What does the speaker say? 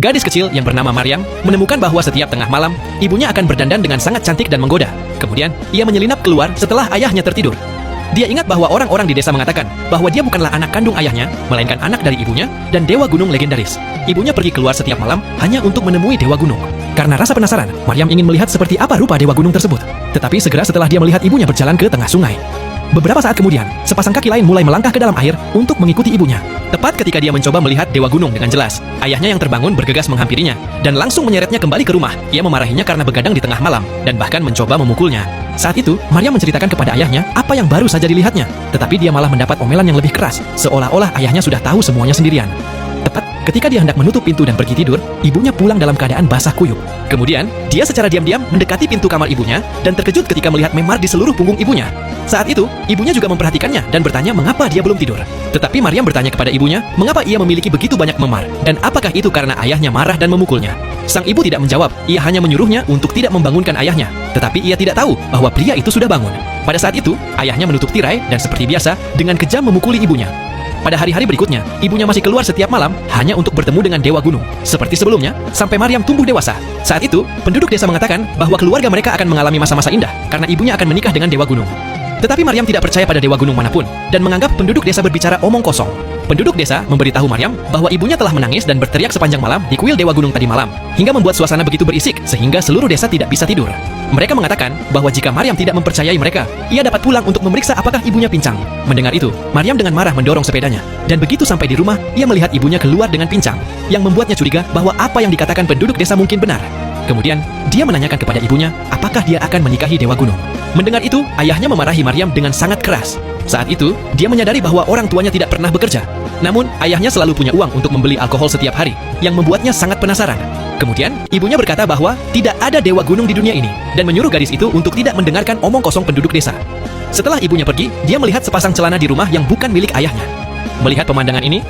Gadis kecil yang bernama Maryam menemukan bahwa setiap tengah malam, ibunya akan berdandan dengan sangat cantik dan menggoda. Kemudian, ia menyelinap keluar setelah ayahnya tertidur. Dia ingat bahwa orang-orang di desa mengatakan bahwa dia bukanlah anak kandung ayahnya, melainkan anak dari ibunya dan dewa gunung legendaris. Ibunya pergi keluar setiap malam hanya untuk menemui dewa gunung. Karena rasa penasaran, Maryam ingin melihat seperti apa rupa dewa gunung tersebut. Tetapi segera setelah dia melihat ibunya berjalan ke tengah sungai. Beberapa saat kemudian, sepasang kaki lain mulai melangkah ke dalam air untuk mengikuti ibunya. Tepat ketika dia mencoba melihat dewa gunung dengan jelas, ayahnya yang terbangun bergegas menghampirinya dan langsung menyeretnya kembali ke rumah. Ia memarahinya karena begadang di tengah malam dan bahkan mencoba memukulnya. Saat itu, Maryam menceritakan kepada ayahnya apa yang baru saja dilihatnya, tetapi dia malah mendapat omelan yang lebih keras, seolah-olah ayahnya sudah tahu semuanya sendirian. Tepat ketika dia hendak menutup pintu dan pergi tidur, ibunya pulang dalam keadaan basah kuyup. Kemudian, dia secara diam-diam mendekati pintu kamar ibunya dan terkejut ketika melihat memar di seluruh punggung ibunya. Saat itu, ibunya juga memperhatikannya dan bertanya mengapa dia belum tidur. Tetapi Maryam bertanya kepada ibunya mengapa ia memiliki begitu banyak memar dan apakah itu karena ayahnya marah dan memukulnya. Sang ibu tidak menjawab, ia hanya menyuruhnya untuk tidak membangunkan ayahnya. Tetapi ia tidak tahu bahwa pria itu sudah bangun. Pada saat itu, ayahnya menutup tirai dan seperti biasa dengan kejam memukuli ibunya. Pada hari-hari berikutnya, ibunya masih keluar setiap malam hanya untuk bertemu dengan dewa gunung. Seperti sebelumnya, sampai Maryam tumbuh dewasa. Saat itu, penduduk desa mengatakan bahwa keluarga mereka akan mengalami masa-masa indah karena ibunya akan menikah dengan dewa gunung. Tetapi Maryam tidak percaya pada dewa gunung manapun dan menganggap penduduk desa berbicara omong kosong. Penduduk desa memberitahu Maryam bahwa ibunya telah menangis dan berteriak sepanjang malam di kuil dewa gunung tadi malam, hingga membuat suasana begitu berisik sehingga seluruh desa tidak bisa tidur. Mereka mengatakan bahwa jika Maryam tidak mempercayai mereka, ia dapat pulang untuk memeriksa apakah ibunya pincang. Mendengar itu, Maryam dengan marah mendorong sepedanya, dan begitu sampai di rumah, ia melihat ibunya keluar dengan pincang, yang membuatnya curiga bahwa apa yang dikatakan penduduk desa mungkin benar. Kemudian, dia menanyakan kepada ibunya apakah dia akan menikahi dewa gunung. Mendengar itu, ayahnya memarahi Maryam dengan sangat keras. Saat itu, dia menyadari bahwa orang tuanya tidak pernah bekerja. Namun, ayahnya selalu punya uang untuk membeli alkohol setiap hari, yang membuatnya sangat penasaran. Kemudian, ibunya berkata bahwa tidak ada dewa gunung di dunia ini, dan menyuruh gadis itu untuk tidak mendengarkan omong kosong penduduk desa. Setelah ibunya pergi, dia melihat sepasang celana di rumah yang bukan milik ayahnya. Melihat pemandangan ini,